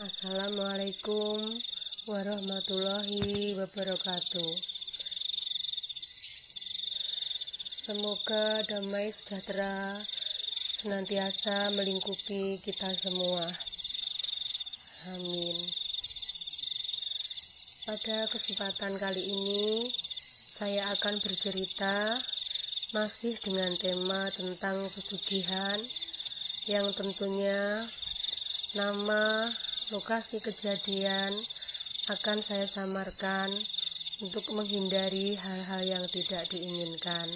Assalamualaikum warahmatullahi wabarakatuh. Semoga damai sejahtera senantiasa melingkupi kita semua. Amin. Pada kesempatan kali ini saya akan bercerita masih dengan tema tentang pesugihan, yang tentunya nama lokasi kejadian akan saya samarkan untuk menghindari hal-hal yang tidak diinginkan.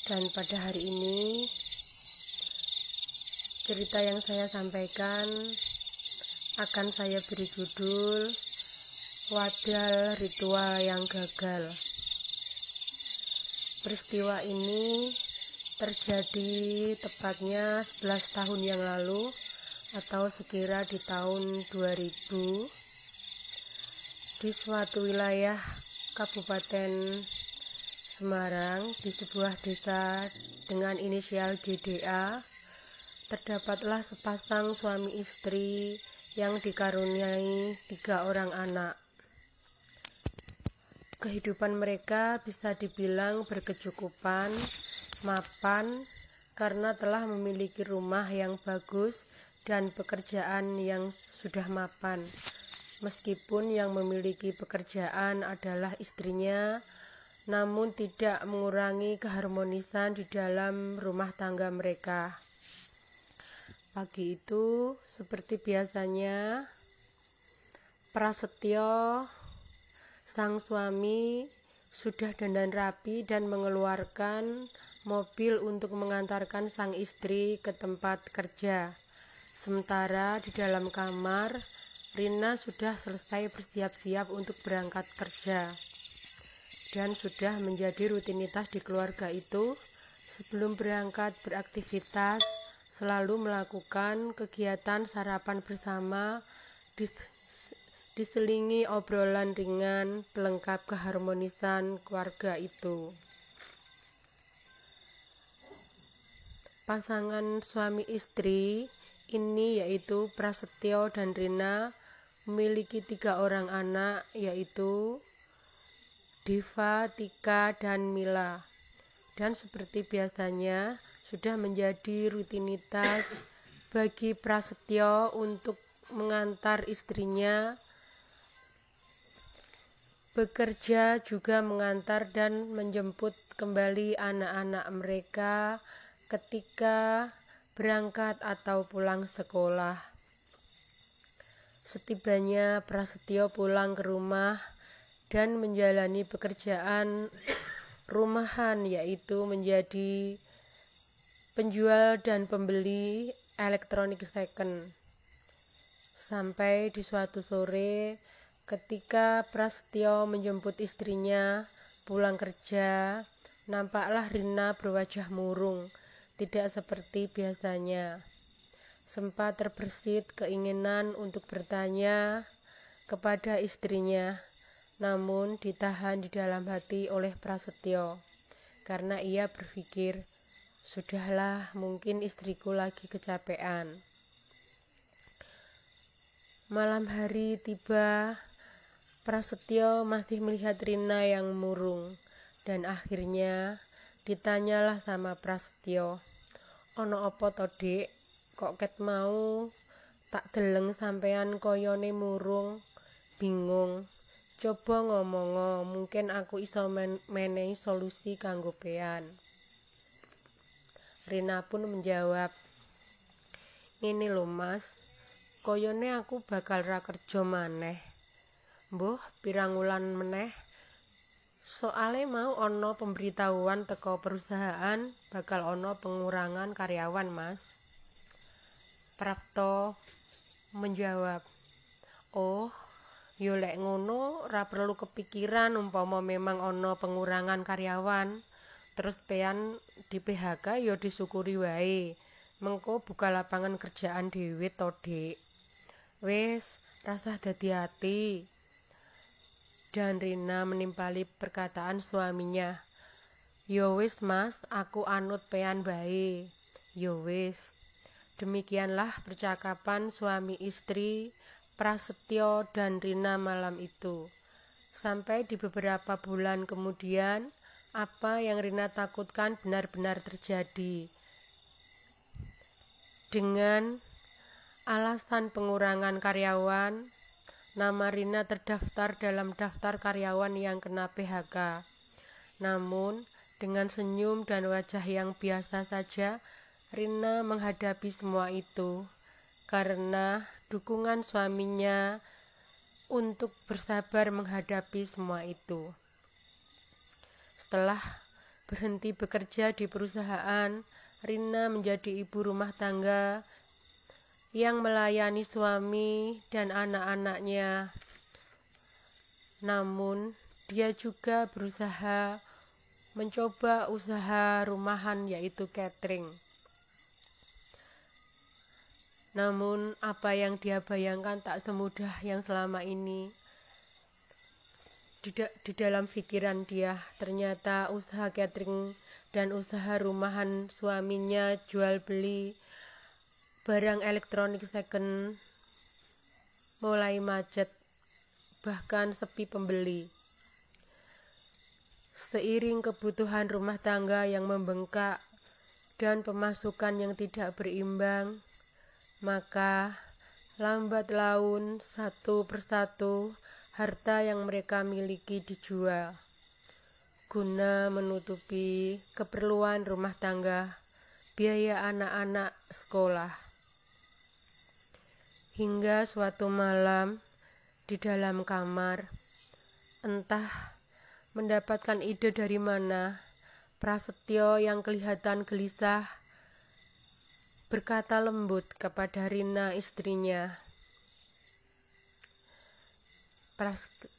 Dan pada hari ini cerita yang saya sampaikan akan saya beri judul Wadal Ritual yang Gagal. Peristiwa ini terjadi tepatnya 11 tahun yang lalu atau sekira di tahun 2000 di suatu wilayah Kabupaten Semarang, di sebuah desa dengan inisial GDA. Terdapatlah sepasang suami istri yang dikaruniai 3 orang anak. Kehidupan mereka bisa dibilang berkecukupan, mapan, karena telah memiliki rumah yang bagus dan pekerjaan yang sudah mapan. Meskipun yang memiliki pekerjaan adalah istrinya, namun tidak mengurangi keharmonisan di dalam rumah tangga mereka. Pagi itu, seperti biasanya, Prasetyo, sang suami, sudah dandan rapi dan mengeluarkan mobil untuk mengantarkan sang istri ke tempat kerja. Sementara di dalam kamar, Rina sudah selesai bersiap-siap untuk berangkat kerja. Dan sudah menjadi rutinitas di keluarga itu, sebelum berangkat beraktivitas, selalu melakukan kegiatan sarapan bersama, diselingi obrolan ringan pelengkap keharmonisan keluarga itu. Pasangan suami istri ini, yaitu Prasetyo dan Rina, memiliki 3 orang anak, yaitu Diva, Tika, dan Mila. Dan seperti biasanya sudah menjadi rutinitas bagi Prasetyo untuk mengantar istrinya bekerja, juga mengantar dan menjemput kembali anak-anak mereka ketika berangkat atau pulang sekolah. Setibanya Prasetyo pulang ke rumah dan menjalani pekerjaan rumahan, yaitu menjadi penjual dan pembeli elektronik second. Sampai di suatu sore, ketika Prasetyo menjemput istrinya pulang kerja, nampaklah Rina berwajah murung, tidak seperti biasanya. Sempat terbersit keinginan untuk bertanya kepada istrinya, namun ditahan di dalam hati oleh Prasetyo, karena ia berpikir, sudahlah, mungkin istriku lagi kecapean. Malam hari tiba, Prasetyo masih melihat Rina yang murung, dan akhirnya ditanyalah sama Prasetyo, "Ono opo to, Dik? Kok ket mau tak deleng sampean koyone murung, bingung. Coba ngomong, mungkin aku iso menehi solusi kanggo pean." Rina pun menjawab, "Ngene lho Mas, koyone aku bakal ra kerja maneh. Mbuh pirang wulan meneh. Soale mau ana pemberitahuan teko perusahaan bakal ana pengurangan karyawan, Mas." Prapto menjawab, "Oh, yo lek ngono ra perlu kepikiran umpama memang ana pengurangan karyawan. Terus pean di PHK yo disyukuri wae. Mengko buka lapangan kerjaan dhewe to, Dik. Wis, rasah dadi ati." Dan Rina menimpali perkataan suaminya, "Yo wis Mas, aku anut pean bae." "Yo wis." Demikianlah percakapan suami istri Prasetyo dan Rina malam itu. Sampai di beberapa bulan kemudian, apa yang Rina takutkan benar-benar terjadi. Dengan alasan pengurangan karyawan, nama Rina terdaftar dalam daftar karyawan yang kena PHK. Namun, dengan senyum dan wajah yang biasa saja, Rina menghadapi semua itu karena dukungan suaminya untuk bersabar menghadapi semua itu. Setelah berhenti bekerja di perusahaan, Rina menjadi ibu rumah tangga yang melayani suami dan anak-anaknya. Namun, dia juga berusaha mencoba usaha rumahan yaitu catering. Namun, apa yang dia bayangkan tak semudah yang selama ini. Di dalam pikiran dia, ternyata usaha catering dan usaha rumahan suaminya jual beli barang elektronik second mulai macet, bahkan sepi pembeli. Seiring kebutuhan rumah tangga yang membengkak dan pemasukan yang tidak berimbang, maka lambat laun satu persatu harta yang mereka miliki dijual guna menutupi keperluan rumah tangga, biaya anak-anak sekolah. Hingga suatu malam di dalam kamar, entah mendapatkan ide dari mana, Prasetyo yang kelihatan gelisah berkata lembut kepada Rina istrinya.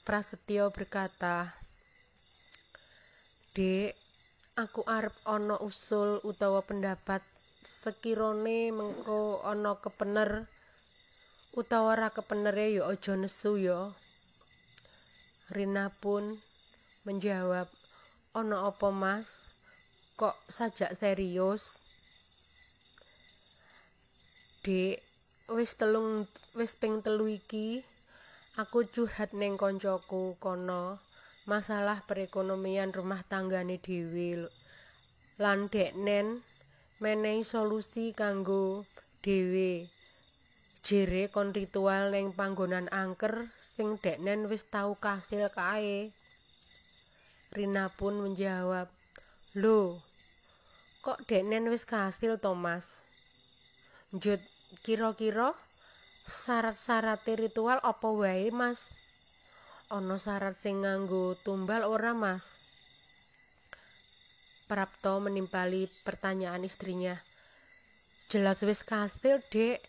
Prasetyo berkata, "Dek, aku arep ana usul utawa pendapat sekirone mengko ana kepener utawa ra kepenere ya aja nesu ya." Rina pun menjawab, "Ana apa Mas? Kok sajak serius?" "Dek, wis ping 3 iki aku curhat ning koncoku kono masalah perekonomian rumah tanggane dhewe lan deknen menehi solusi kanggo dhewe. Jere kon ritual ning panggonan angker sing deknen wis tau kasil kae." Rina pun menjawab, "Lho, kok deknen wis kasil to Mas? Njut kira-kira syarat-syarate ritual apa wae Mas? Ana syarat sing nganggo tumbal ora Mas?" Prapto menimpali pertanyaan istrinya. "Jelas wis kasil, Dek.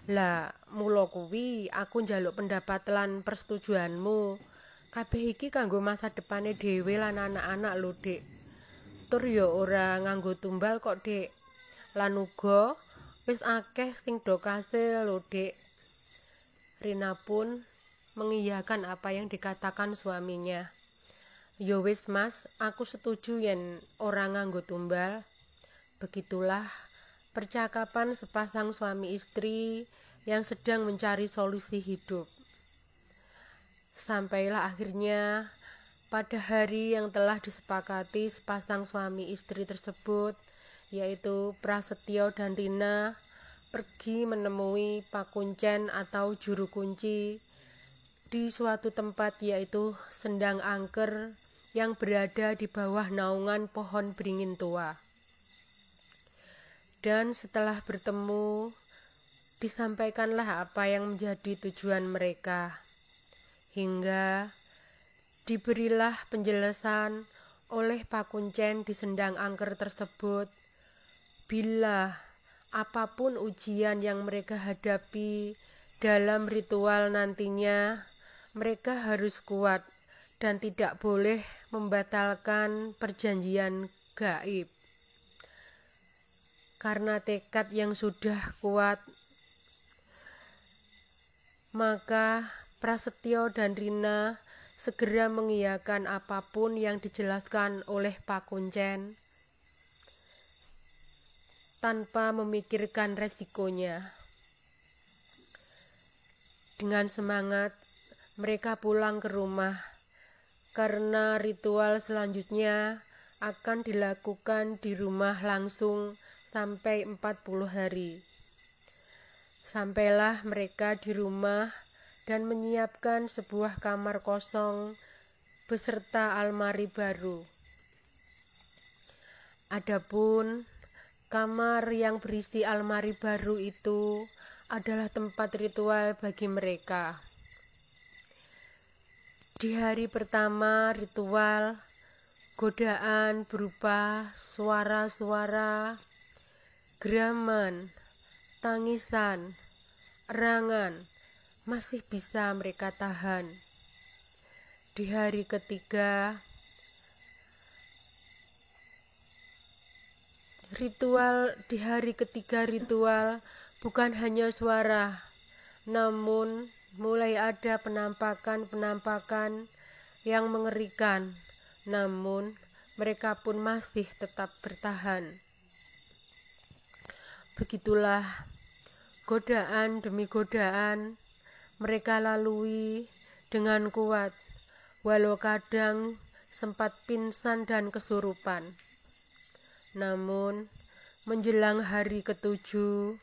Lah, mula kuwi aku njaluk pendapat lan persetujuanmu. Kabeh iki kanggo masa depane dhewe lan anak-anak lho, Dek. Tur ya ora nganggo tumbal kok, Dek. Lan uga wis akeh sing do kasil lho, Dek." Rina pun mengiyakan apa yang dikatakan suaminya. "Ya wis Mas, aku setuju yen ora nganggo tumbal." Begitulah percakapan sepasang suami istri yang sedang mencari solusi hidup. Sampailah akhirnya pada hari yang telah disepakati sepasang suami istri tersebut, yaitu Prasetyo dan Rina pergi menemui Pak Kuncen atau juru kunci di suatu tempat yaitu sendang angker yang berada di bawah naungan pohon beringin tua. Dan setelah bertemu, disampaikanlah apa yang menjadi tujuan mereka. Hingga diberilah penjelasan oleh Pak Kuncen di sendang angker tersebut, bila apapun ujian yang mereka hadapi dalam ritual nantinya, mereka harus kuat dan tidak boleh membatalkan perjanjian gaib. Karena tekad yang sudah kuat, maka Prasetyo dan Rina segera mengiyakan apapun yang dijelaskan oleh Pak Kuncen. tanpa memikirkan resikonya. Dengan semangat, mereka pulang ke rumah karena ritual selanjutnya akan dilakukan di rumah langsung sampai 40 hari. Sampailah mereka di rumah dan menyiapkan sebuah kamar kosong beserta almari baru. Adapun kamar yang berisi almari baru itu adalah tempat ritual bagi mereka. Di hari pertama ritual, godaan berupa suara-suara, geraman, tangisan, erangan masih bisa mereka tahan. Di hari ketiga, ritual bukan hanya suara, namun mulai ada penampakan yang mengerikan. Namun mereka pun masih tetap bertahan. Begitulah godaan demi godaan mereka lalui dengan kuat, walau kadang sempat pingsan dan kesurupan. Namun menjelang hari ketujuh,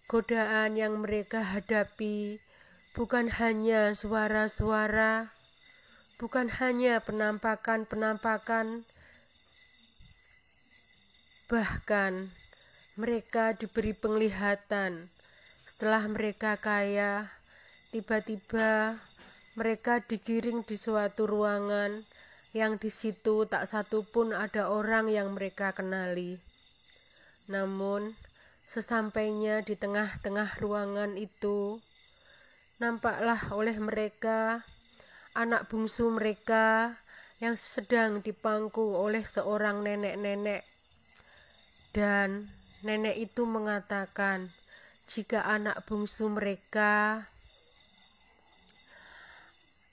godaan yang mereka hadapi bukan hanya suara-suara, bukan hanya penampakan, bahkan mereka diberi penglihatan. Setelah mereka kaya, tiba-tiba mereka digiring di suatu ruangan yang di situ tak satu pun ada orang yang mereka kenali. Namun sesampainya di tengah-tengah ruangan itu, nampaklah oleh mereka anak bungsu mereka yang sedang dipangku oleh seorang nenek-nenek. Dan nenek itu mengatakan jika anak bungsu mereka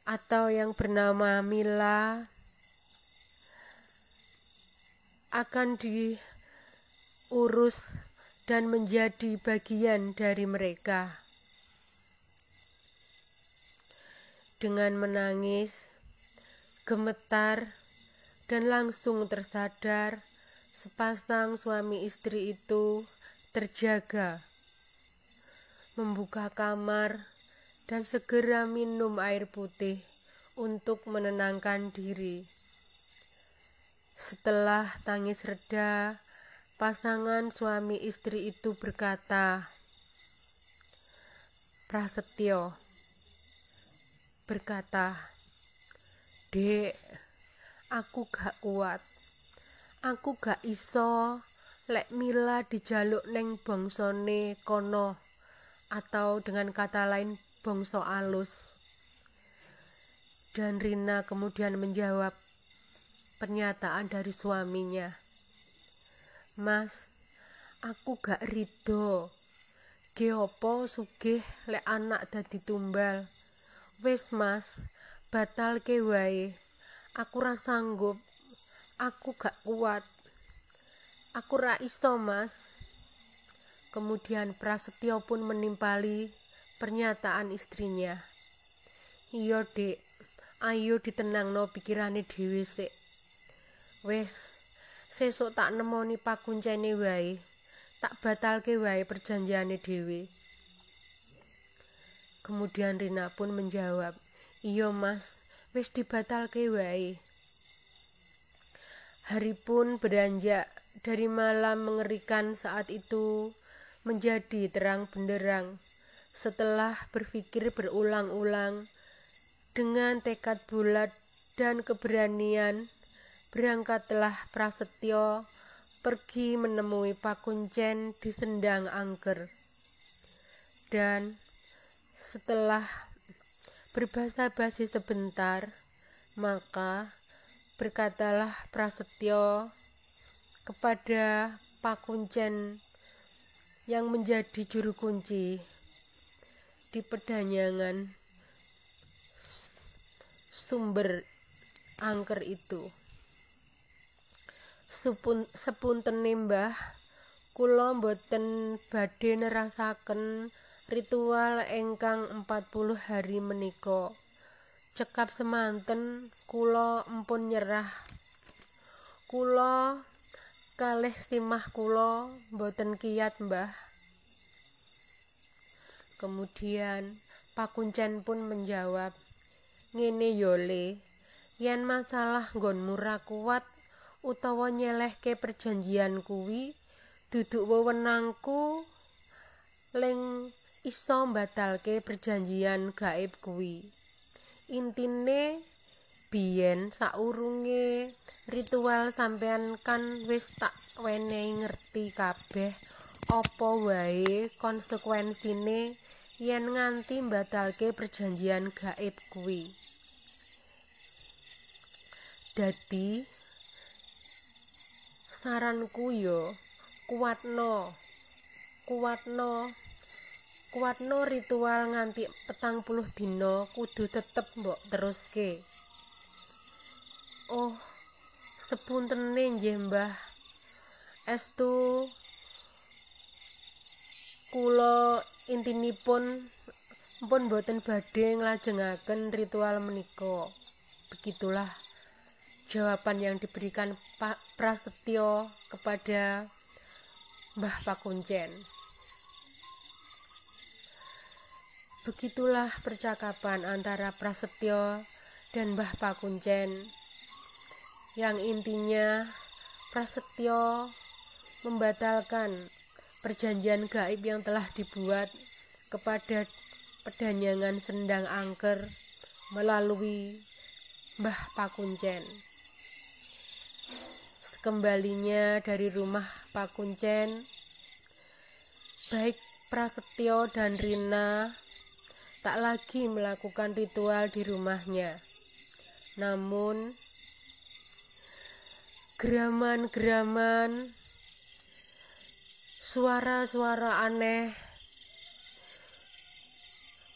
atau yang bernama Mila akan diurus dan menjadi bagian dari mereka. Dengan menangis, gemetar, dan langsung tersadar, sepasang suami istri itu terjaga, membuka kamar, dan segera minum air putih untuk menenangkan diri. Setelah tangis reda, pasangan suami istri itu berkata, Prasetyo berkata, "Dek, aku gak kuat. Aku gak iso lek Mila dijaluk neng bongsone kono, atau dengan kata lain bongso alus." Dan Rina kemudian menjawab pernyataan dari suaminya, "Mas, aku gak rido. Ge opo sugih lek anak dadi tumbal. Wis Mas, batal ke wae. Aku ra sanggup. Aku gak kuat. Aku ra iso Mas." Kemudian Prasetyo pun menimpali pernyataan istrinya. "Iya Dek, ayo ditenangno pikirane dhewe sik. Wis, sesuk tak nemoni pakuncene wae. Tak batalke wae perjanjiane dhewe." Kemudian Rina pun menjawab, "Iya Mas, wis dibatalke wae." Hari pun beranjak dari malam mengerikan saat itu menjadi terang benderang. Setelah berpikir berulang-ulang, dengan tekad bulat dan keberanian, berangkatlah Prasetyo pergi menemui Pakuncen di Sendang Angker. Dan setelah berbasa-basi sebentar, maka berkatalah Prasetyo kepada Pakuncen yang menjadi juru kunci di pedanyangan sumber angker itu, "Sepuntene Mbah, kula boten badhe nerasaken ritual ingkang 40 hari menika. Cekap semanten kula empun nyerah. Kula kalih simah kula boten kiyat, Mbah. Kemudian Pak Kuncen pun menjawab, ngene yo Le, yen masalah nggonmu ra kuat utawa nyelehke perjanjian kuwi duduk wewenangku ling iso mbatalke perjanjian gaib kuwi. Intine biyen saurunge ritual sampean kan wis tak wenehi ngerti kabeh apa wae konsekuensine yen nganti mbatalke perjanjian gaib kuwi. Dadi saranku yo kuwatno ritual nganti 40 dina kudu tetep mbok teruske. Oh, sepuntene nggih Mbah. Estu kula intinipun pun boten badhe nglajengaken ritual menika. Begitulah jawaban yang diberikan Pak Prasetyo kepada Mbah Pak Kuncen. Begitulah percakapan antara Prasetyo dan Mbah Pak Kuncen, yang intinya Prasetyo membatalkan perjanjian gaib yang telah dibuat kepada Pedanyangan Sendang Angker melalui Mbah Pak Kuncen. Sekembalinya dari rumah Pak Kuncen, baik Prasetyo dan Rina tak lagi melakukan ritual di rumahnya. Namun geraman-geraman, suara-suara aneh,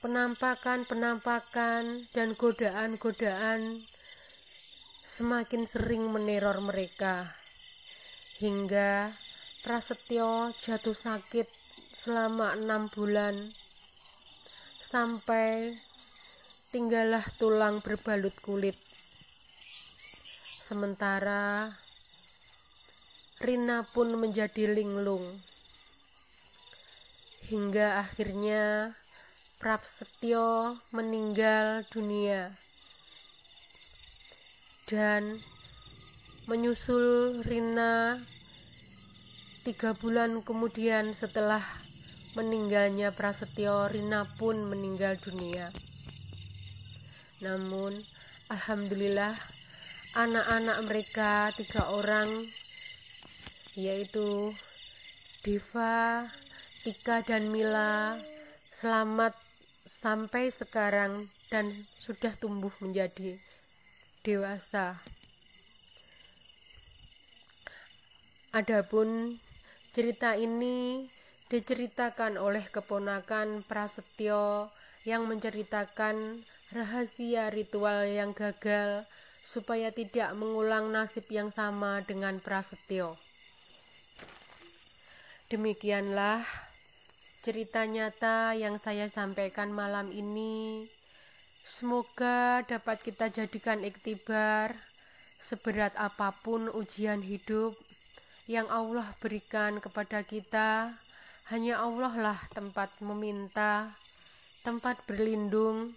penampakan-penampakan dan godaan-godaan semakin sering meneror mereka, hingga Prasetyo jatuh sakit selama 6 bulan sampai tinggallah tulang berbalut kulit. Sementara Rina pun menjadi linglung, hingga akhirnya Prasetyo meninggal dunia. Dan menyusul Rina 3 bulan kemudian setelah meninggalnya Prasetyo, Rina pun meninggal dunia. Namun alhamdulillah anak-anak mereka 3 orang, yaitu Diva, Tika dan Mila, selamat sampai sekarang dan sudah tumbuh menjadi dewasa. Adapun cerita ini diceritakan oleh keponakan Prasetyo yang menceritakan rahasia ritual yang gagal supaya tidak mengulang nasib yang sama dengan Prasetyo. Demikianlah cerita nyata yang saya sampaikan malam ini. Semoga dapat kita jadikan iktibar seberat apapun ujian hidup yang Allah berikan kepada kita. Hanya Allah lah tempat meminta, tempat berlindung,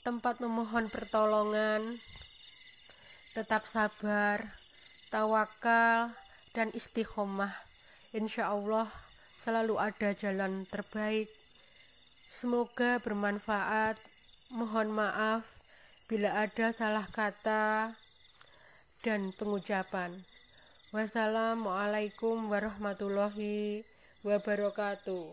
tempat memohon pertolongan. Tetap sabar, tawakal, dan istiqomah. Insya Allah selalu ada jalan terbaik. Semoga bermanfaat. Mohon maaf bila ada salah kata dan pengucapan. Wassalamualaikum warahmatullahi wabarakatuh.